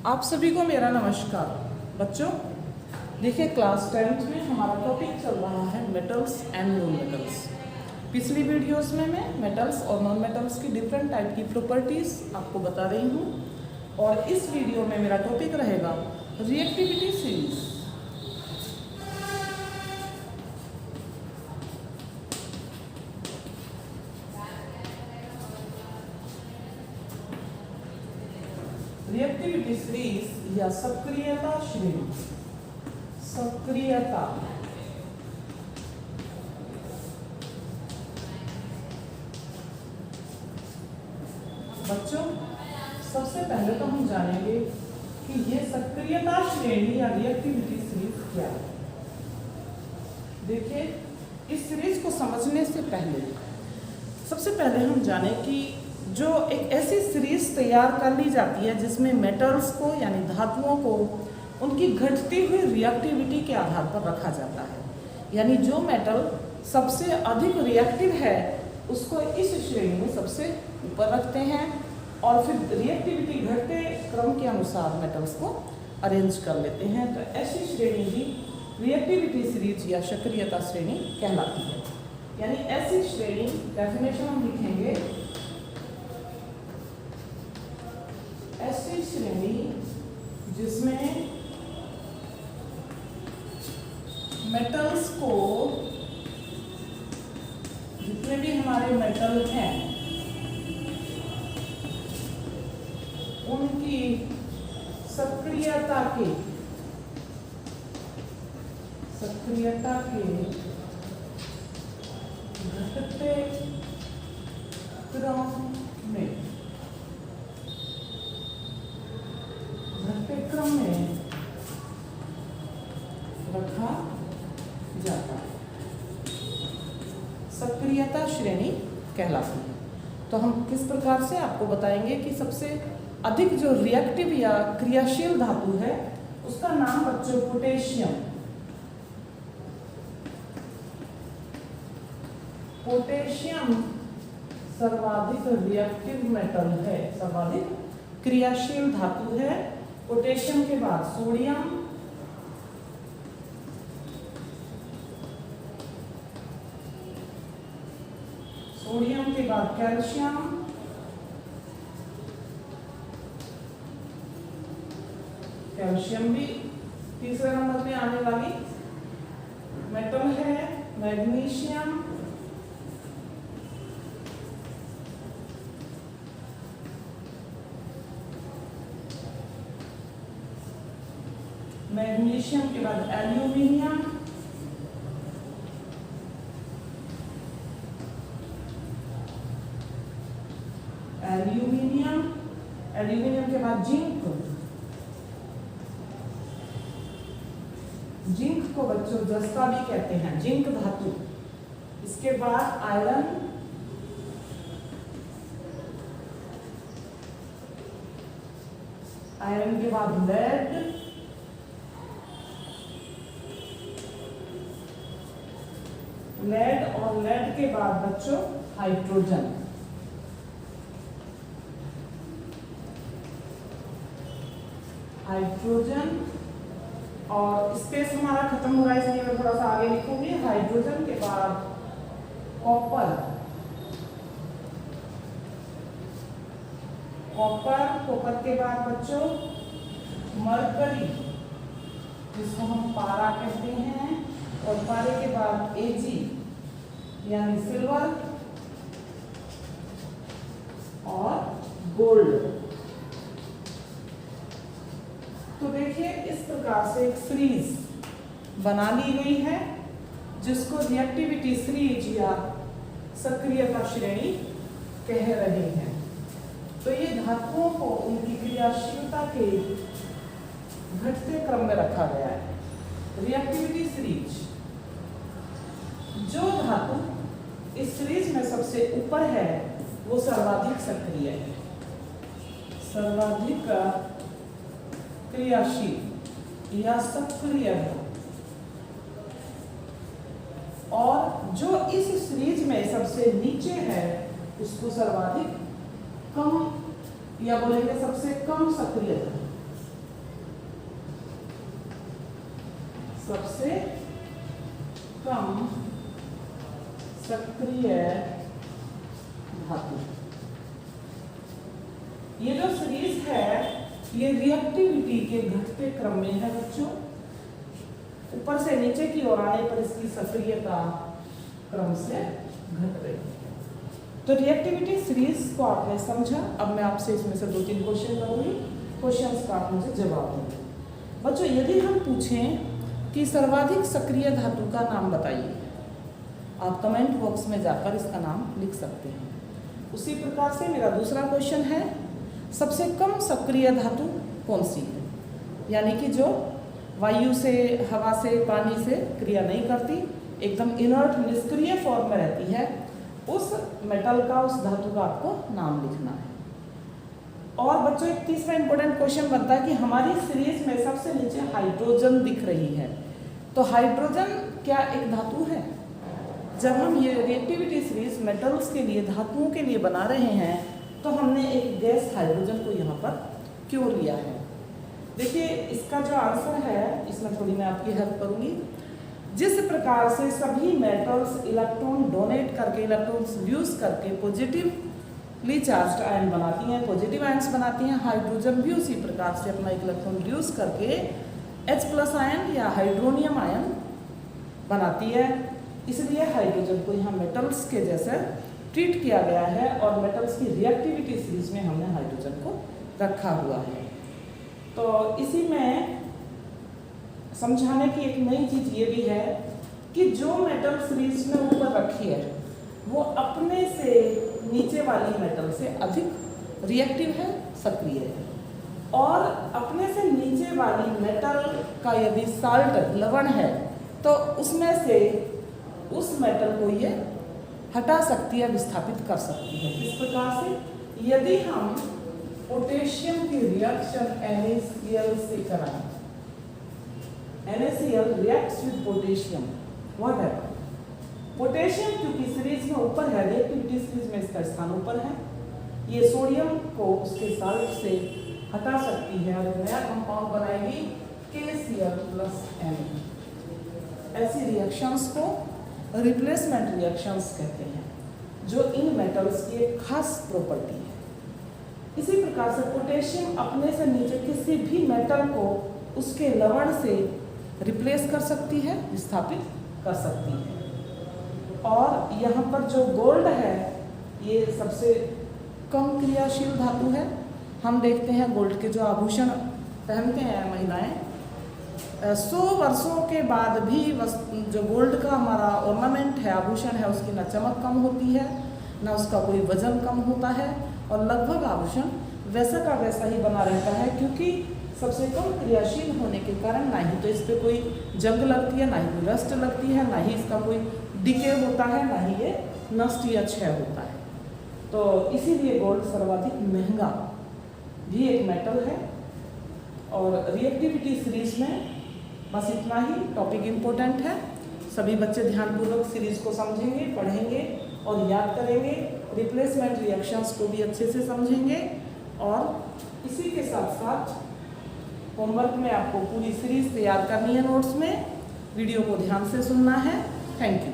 आप सभी को मेरा नमस्कार। बच्चों देखिए, क्लास 10th में हमारा टॉपिक चल रहा है मेटल्स एंड नॉन मेटल्स। पिछली वीडियोस में मैं मेटल्स और नॉन मेटल्स की डिफरेंट टाइप की प्रॉपर्टीज़ आपको बता रही हूँ और इस वीडियो में मेरा टॉपिक रहेगा रिएक्टिविटी सीरीज। रिएक्टिविटी सीरीज या सक्रियता श्रेणी। सक्रियता बच्चों, सबसे पहले तो हम जानेंगे कि ये सक्रियता श्रेणी या रिएक्टिविटी सीरीज क्या है। देखिए, इस सीरीज को समझने से पहले सबसे पहले हम जानें कि जो एक ऐसी सीरीज तैयार कर ली जाती है जिसमें मेटल्स को यानी धातुओं को उनकी घटती हुई रिएक्टिविटी के आधार पर रखा जाता है, यानी जो मेटल सबसे अधिक रिएक्टिव है उसको इस श्रेणी में सबसे ऊपर रखते हैं और फिर रिएक्टिविटी घटते क्रम के अनुसार मेटल्स को अरेंज कर लेते हैं। तो ऐसी श्रेणी ही रिएक्टिविटी सीरीज या सक्रियता श्रेणी कहलाती है। यानी ऐसी श्रेणी, डेफिनेशन हम लिखेंगे, ऐसी श्रेणी जिसमें मेटल्स को, जितने भी हमारे मेटल हैं उनकी सक्रियता के घटते क्रम में रखा जाता है, सक्रियता श्रेणी कहलाती है। तो हम किस प्रकार से आपको बताएंगे कि सबसे अधिक जो रिएक्टिव या क्रियाशील धातु है उसका नाम बच्चों पोटेशियम। पोटेशियम सर्वाधिक रिएक्टिव मेटल है, सर्वाधिक क्रियाशील धातु है। पोटेशियम के बाद सोडियम, सोडियम के बाद कैल्शियम, कैल्शियम भी तीसरे नंबर पे आने वाली मेटल है। मैग्नीशियम, मैग्नीशियम के बाद एल्यूमिनियम, एल्यूमिनियम के बाद जिंक, जिंक को बच्चों जस्ता भी कहते हैं, जिंक धातु। इसके बाद आयरन, आयरन के बाद लेड, लेड और लेड के बाद बच्चों हाइड्रोजन। हाइड्रोजन और स्पेस हमारा खत्म हो रहा है इसलिए मैं थोड़ा सा आगे लिखूंगी। हाइड्रोजन के बाद कॉपर, कॉपर के बाद बच्चों मरकरी जिसको हम पारा कहते हैं, और पारे के बाद एजी यानी सिल्वर और गोल्ड। तो देखिए, इस प्रकार से एक सीरीज बना ली गई है जिसको रिएक्टिविटी सीरीज या सक्रियता श्रेणी कह रहे हैं। तो ये धातुओं को उनकी क्रियाशीलता के घटते क्रम में रखा गया है। रिएक्टिविटी सीरीज, जो धातु इस सीरीज में सबसे ऊपर है वो सर्वाधिक सक्रिय है, सर्वाधिक क्रियाशील या सक्रिय है, और जो इस सीरीज में सबसे नीचे है उसको सर्वाधिक कम या बोलेंगे सबसे कम सक्रियता, सबसे कम सक्रिय धातु। ये जो सीरीज है ये रिएक्टिविटी के घटते क्रम में है बच्चों। ऊपर से नीचे की ओर आने पर इसकी सक्रियता क्रम से घट रही है। तो रिएक्टिविटी सीरीज को आपने समझा। अब मैं आपसे इसमें से 2-3 क्वेश्चन करूंगी, क्वेश्चंस का आप मुझे जवाब देंगे। बच्चों यदि हम पूछें कि सर्वाधिक सक्रिय धातु का नाम बताइए, आप कमेंट बॉक्स में जाकर इसका नाम लिख सकते हैं। उसी प्रकार से मेरा दूसरा क्वेश्चन है, सबसे कम सक्रिय धातु कौन सी है, यानी कि जो वायु से, हवा से, पानी से क्रिया नहीं करती, एकदम इनर्ट निष्क्रिय फॉर्म में रहती है, उस मेटल का, उस धातु का आपको नाम लिखना है। और बच्चों एक तीसरा इंपॉर्टेंट क्वेश्चन बनता है कि हमारी सीरीज में सबसे नीचे हाइड्रोजन दिख रही है, तो हाइड्रोजन क्या एक धातु है? जब हम ये रिएक्टिविटी सीरीज मेटल्स के लिए, धातुओं के लिए बना रहे हैं, तो हमने एक गैस हाइड्रोजन को यहाँ पर क्यों लिया है? देखिए इसका जो आंसर है, इसमें थोड़ी मैं आपकी हेल्प करूँगी। जिस प्रकार से सभी मेटल्स इलेक्ट्रॉन डोनेट करके, इलेक्ट्रॉन्स यूज करके पॉजिटिवली चार्ज्ड आयन बनाती हैं, पॉजिटिव आयन्स बनाती हैं, हाइड्रोजन भी उसी प्रकार से अपना इलेक्ट्रॉन यूज करके H+ आयन या हाइड्रोनियम आयन बनाती है। इसलिए हाइड्रोजन को यहाँ मेटल्स के जैसे ट्रीट किया गया है और मेटल्स की रिएक्टिविटी सीरीज में हमने हाइड्रोजन को रखा हुआ है। तो इसी में समझाने की एक नई चीज ये भी है कि जो मेटल सीरीज में ऊपर रखी है वो अपने से नीचे वाली मेटल से अधिक रिएक्टिव है, सक्रिय है, और अपने से नीचे वाली मेटल का यदि साल्ट, लवण है, तो उसमें से उस मेटल को ये हटा सकती है, विस्थापित कर सकती है। इस प्रकार से यदि हम पोटेशियम की रिएक्शन NaCl से कराएं, NaCl reacts with potassium, what happens? Potassium क्योंकि सीरीज में ऊपर है, रिएक्टिविटी सीरीज में इसका स्थान ऊपर है, ये सोडियम को उसके साल्ट से हटा सकती है और नया कंपाउंड बनाएगी KCl+Na। ऐसी रिएक्शंस को रिप्लेसमेंट रिएक्शंस कहते हैं, जो इन मेटल्स की एक खास प्रॉपर्टी है। इसी प्रकार से पोटेशियम अपने से नीचे किसी भी मेटल को उसके लवण से रिप्लेस कर सकती है, विस्थापित कर सकती है। और यहाँ पर जो गोल्ड है ये सबसे कम क्रियाशील धातु है। हम देखते हैं गोल्ड के जो आभूषण पहनते हैं महिलाएं, 100 वर्षों के बाद भी जो गोल्ड का हमारा ऑर्नामेंट है, आभूषण है, उसकी ना चमक कम होती है, ना उसका कोई वजन कम होता है, और लगभग आभूषण वैसा का वैसा ही बना रहता है, क्योंकि सबसे कम क्रियाशील होने के कारण ना ही तो इस पर कोई जंग लगती है, ना ही कोई रस्ट लगती है, ना ही इसका कोई डिके होता है, ना ही ये नष्ट या क्षय होता है। तो इसीलिए गोल्ड सर्वाधिक महंगा भी एक मेटल है। और रिएक्टिविटी सीरीज में बस इतना ही टॉपिक इम्पोर्टेंट है। सभी बच्चे ध्यानपूर्वक सीरीज को समझेंगे, पढ़ेंगे और याद करेंगे, रिप्लेसमेंट रिएक्शंस को भी अच्छे से समझेंगे। और इसी के साथ साथ होमवर्क में आपको पूरी सीरीज तैयार करनी है, नोट्स में वीडियो को ध्यान से सुनना है। Thank you.